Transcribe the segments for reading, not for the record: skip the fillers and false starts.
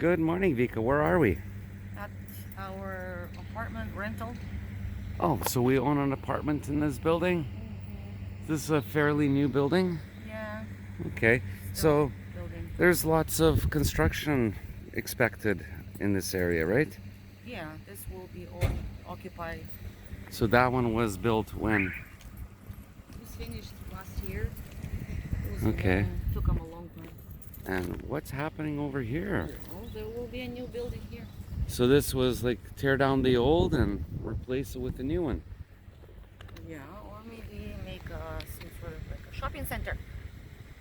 Good morning, Vika. Where are we? At our apartment rental. Oh, so we own an apartment in this building? Mm-hmm. Is this a fairly new building? Yeah, Okay. still So building. there's lots of construction expected in this area, right? Yeah, this will be all occupied. So that one was built when? It was finished last year. It was a Okay. long, took them a long time. And what's happening over here? Oh, there will be a new building here. So this was like tear down the old and replace it with a new one. Yeah, or maybe make some sort of like a shopping center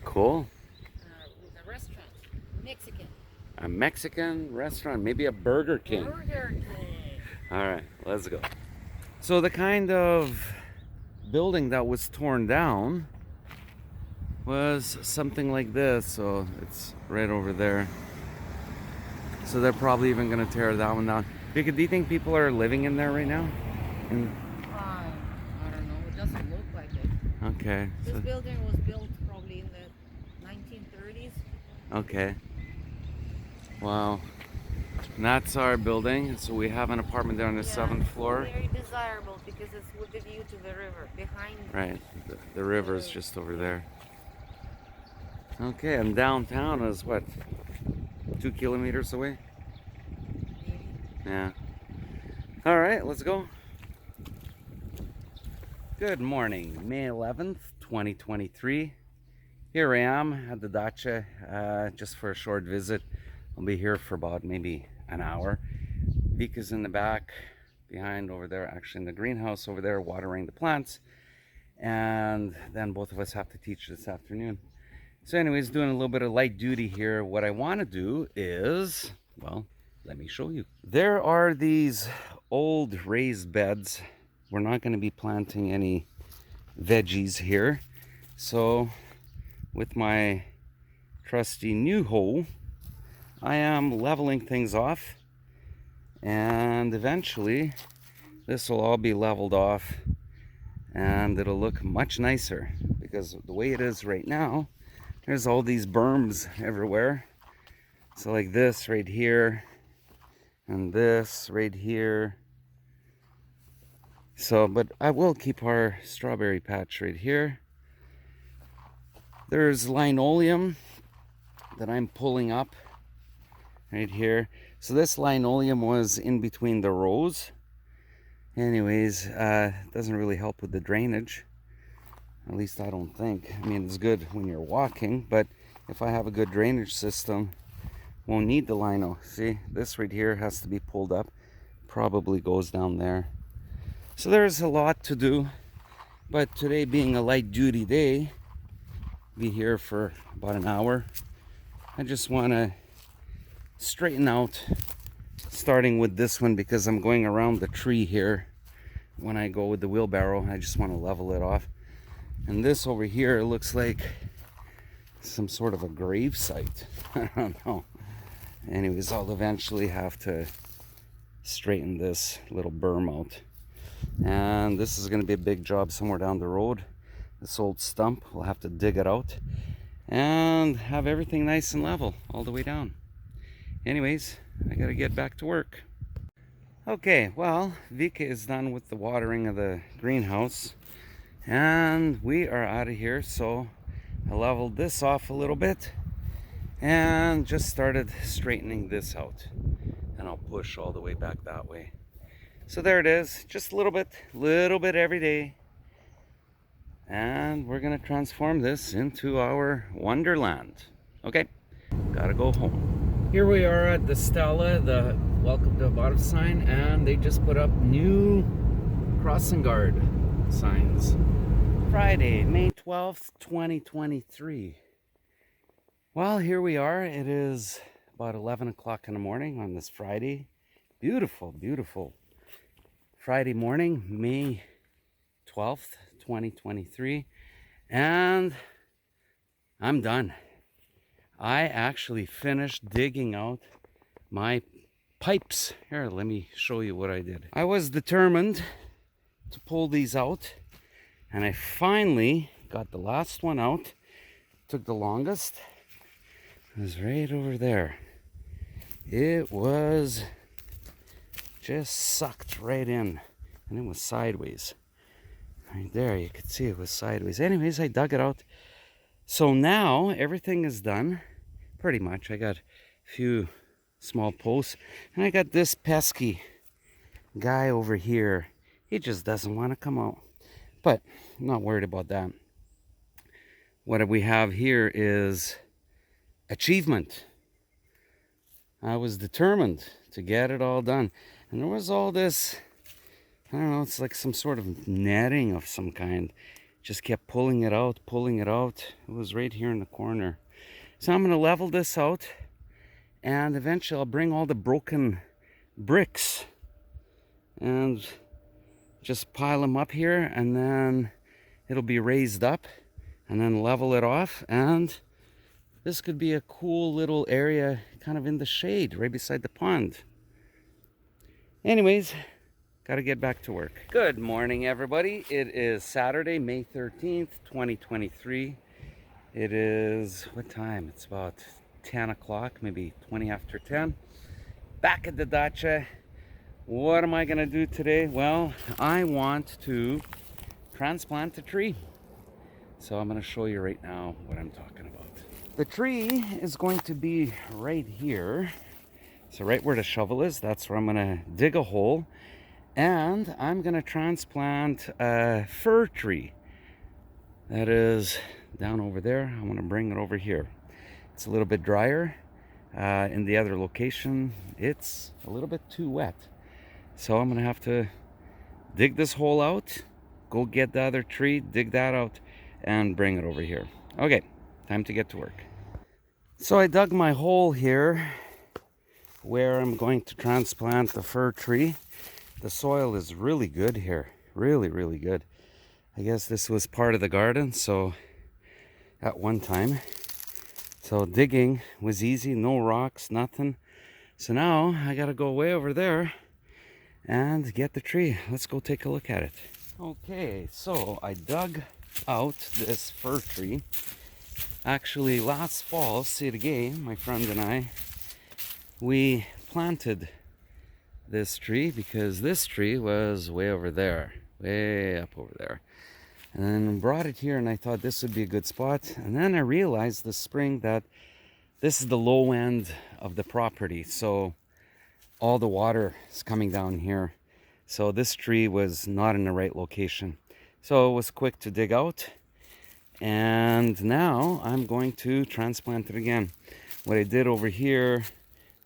Cool. with a restaurant, Mexican. A Mexican restaurant, maybe a Burger King. Burger King. All right, let's go. So the kind of building that was torn down was something like this. So it's right over there. So they're probably even going to tear that one down. Vika, do you think people are living in there right now? I don't know. It doesn't look like it. Okay. This building was built probably in the 1930s. Okay. Wow. And that's our building. So we have an apartment there on the 7th floor. Very desirable because it's with the view to the river behind. Right. The river is just over there. Okay, and downtown is what? 2 kilometers away? Maybe. Yeah. All right, let's go. Good morning, May 11th, 2023. Here I am at the dacha just for a short visit. I'll be here for about maybe an hour. Vika's in the back, behind over there, actually in the greenhouse over there, watering the plants. And then both of us have to teach this afternoon. So anyways, doing a little bit of light duty here. What I want to do is, well, let me show you. There are these old raised beds. We're not going to be planting any veggies here. So with my trusty new hoe, I am leveling things off. And eventually this will all be leveled off and it'll look much nicer, because the way it is right now, there's all these berms everywhere. So like this right here and this right here. So, but I will keep our strawberry patch right here. There's linoleum that I'm pulling up right here. So this linoleum was in between the rows. Anyways, doesn't really help with the drainage. At least I don't think. I mean, it's good when you're walking, but if I have a good drainage system, won't need the lino. See, this right here has to be pulled up. Probably goes down there. So there's a lot to do, but today being a light duty day, be here for about an hour. I just want to straighten out, starting with this one, because I'm going around the tree here when I go with the wheelbarrow. I just want to level it off. And this over here looks like some sort of a grave site. I don't know. Anyways, I'll eventually have to straighten this little berm out. And this is going to be a big job somewhere down the road. This old stump, we'll have to dig it out and have everything nice and level all the way down. Anyways, I gotta get back to work. Okay, well, Vika is done with the watering of the greenhouse and we are out of here. So I leveled this off a little bit and just started straightening this out, and I'll push all the way back that way. So there it is, just a little bit every day, and we're gonna transform this into our wonderland. Okay, gotta go home. Here we are at the Stella, the welcome to Khabarovsk sign, and they just put up new crossing guard signs. Friday, May 12th, 2023. Well, here we are. It is about 11 o'clock in the morning on this Friday. Beautiful, beautiful Friday morning, May 12th, 2023. And I'm done. I actually finished digging out my pipes. Here, let me show you what I did. I was determined to pull these out, and I finally got the last one out. Took the longest. It was right over there. it was just sucked right in, and it was sideways. Right there, you could see it was sideways. Anyways, I dug it out. So now everything is done, pretty much. I got a few small posts, and I got this pesky guy over here. He just doesn't want to come out, but I'm not worried about that. What we have here is achievement. I was determined to get it all done, and there was all this, I don't know, it's like some sort of netting of some kind. Just kept pulling it out, pulling it out. It was right here in the corner. So I'm going to level this out, and eventually I'll bring all the broken bricks and just pile them up here, and then it'll be raised up, and then level it off, and this could be a cool little area kind of in the shade right beside the pond. Anyways, gotta get back to work. Good morning, everybody. It is Saturday, May 13th, 2023. It is, what time? It's about 10 o'clock, maybe 20 after 10. Back at the dacha. What am I gonna do today? Well, I want to transplant a tree. So I'm gonna show you right now what I'm talking about. The tree is going to be right here. So right where the shovel is, that's where I'm gonna dig a hole. And I'm gonna transplant a fir tree that is down over there. I wanna bring it over here. It's a little bit drier. In the other location, it's a little bit too wet. So I'm gonna have to dig this hole out, go get the other tree, dig that out, and bring it over here. Okay, time to get to work. So I dug my hole here where I'm going to transplant the fir tree. The soil is really good here, really good. I guess this was part of the garden, so at one time. So digging was easy, no rocks, nothing. So now I gotta go way over there and get the tree. Let's go take a look at it. Okay, so I dug out this fir tree. Actually, last fall, Sergey, my friend, and I, we planted this tree because this tree was way over there, way up over there. And then brought it here, and I thought this would be a good spot. And then I realized this spring that this is the low end of the property, so all the water is coming down here. So this tree was not in the right location. So it was quick to dig out. And now I'm going to transplant it again. What I did over here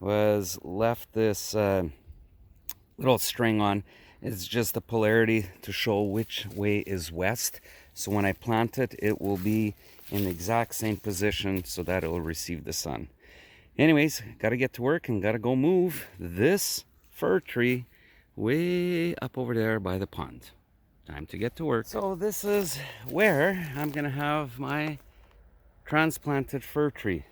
was left this little string on. It's just the polarity to show which way is west. So when I plant it, it will be in the exact same position so that it will receive the sun. Anyways, gotta get to work and gotta go move this fir tree way up over there by the pond. Time to get to work. So this is where I'm gonna have my transplanted fir tree.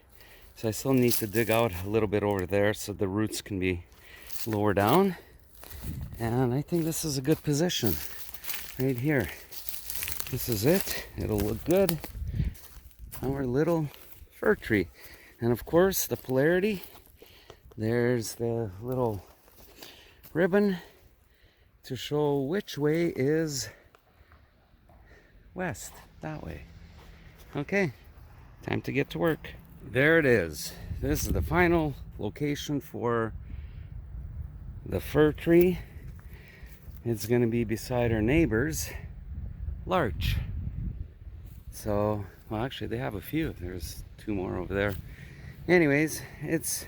So I still need to dig out a little bit over there so the roots can be lower down. And I think this is a good position right here. This is it. It'll look good. Our little fir tree. And of course, the polarity. There's the little ribbon to show which way is west, that way. Okay, time to get to work. There it is. This is the final location for the fir tree. It's going to be beside our neighbor's larch. So, well, actually they have a few. There's two more over there. Anyways, it's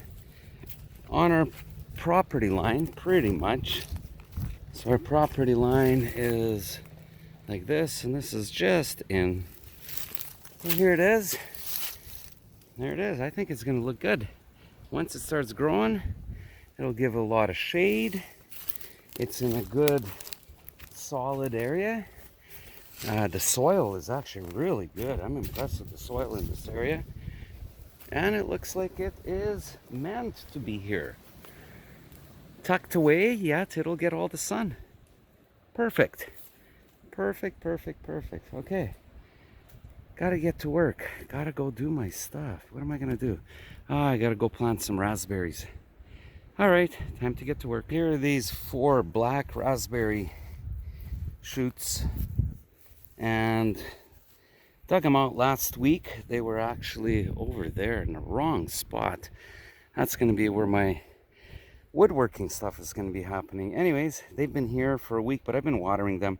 on our property line pretty much. So our property line is like this, and this is just in. So here it is. There it is. I think it's going to look good. Once it starts growing, it'll give a lot of shade. It's in a good, solid area. The soil is actually really good. I'm impressed with the soil in this area. And it looks like it is meant to be here. Tucked away, yet it'll get all the sun. Perfect. Perfect. Okay. Gotta get to work. Gotta go do my stuff. What am I gonna do? I gotta go plant some raspberries. All right, time to get to work. Here are these 4 black raspberry shoots, and dug them out last week. They were actually over there in the wrong spot. That's going to be where my woodworking stuff is going to be happening. Anyways, they've been here for a week, but I've been watering them.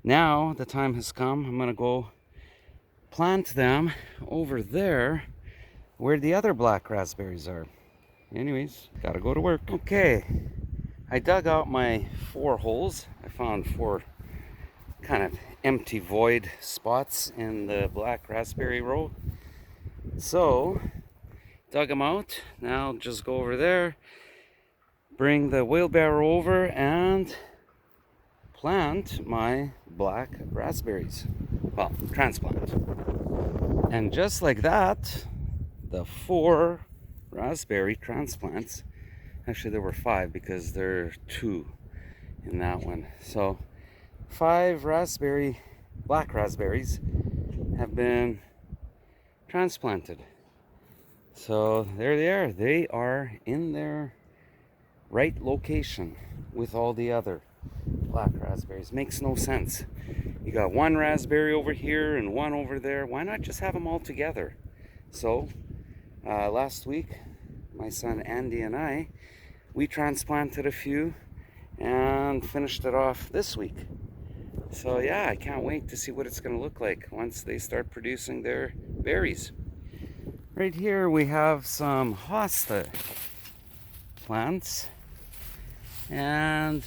Now the time has come. I'm going to go plant them over there where the other black raspberries are. Anyways, gotta go to work. Okay, I dug out my 4 holes. I found 4 kind of empty void spots in the black raspberry row. So, dug them out. Now just go over there, bring the wheelbarrow over, and plant my black raspberries. Well, transplant. And just like that, the 4 raspberry transplants, actually there were 5 because there are 2 in that one. So 5 black raspberries have been transplanted. So there they are. They are in their right location with all the other black raspberries. Makes no sense. You got 1 raspberry over here and 1 over there. Why not just have them all together? So last week, my son Andy and we transplanted a few and finished it off this week. So yeah, I can't wait to see what it's going to look like once they start producing their berries. Right here we have some hosta plants, and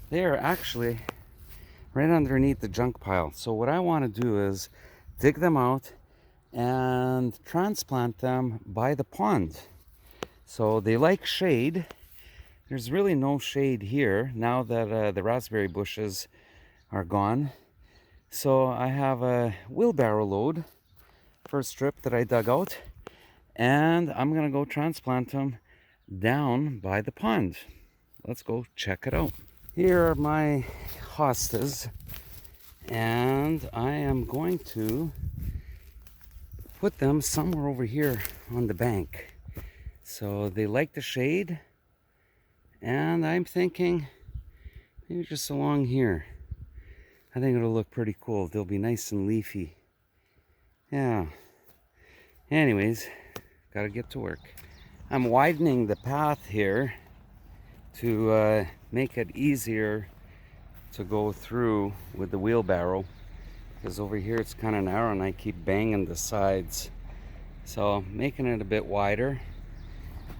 they're actually right underneath the junk pile. So what I want to do is dig them out and transplant them by the pond. So they like shade. There's really no shade here now that the raspberry bushes are gone. So I have a wheelbarrow load first strip that I dug out, and I'm gonna go transplant them down by the pond. Let's go check it out. Here are my hostas, and I am going to put them somewhere over here on the bank. So they like the shade, and I'm thinking maybe just along here. I think it'll look pretty cool. They'll be nice and leafy. Yeah. Anyways, gotta get to work. I'm widening the path here to make it easier to go through with the wheelbarrow, because over here it's kind of narrow and I keep banging the sides. So making it a bit wider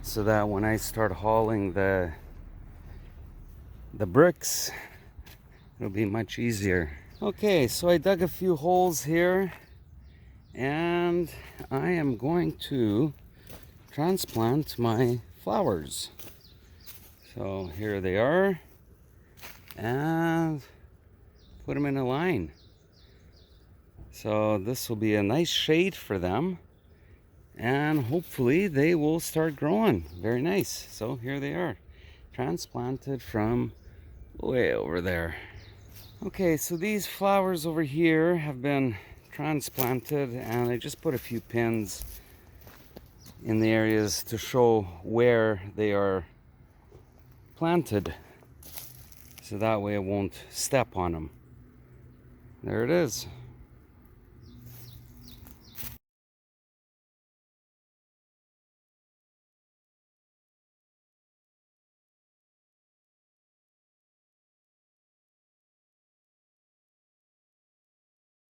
so that when I start hauling the bricks, it'll be much easier. Okay, so I dug a few holes here, and I am going to transplant my flowers. So here they are, and put them in a line. So this will be a nice shade for them, and hopefully they will start growing. Very nice. So here they are, transplanted from way over there. Okay, so these flowers over here have been transplanted, and I just put a few pins in the areas to show where they are planted, so that way I won't step on them. There it is.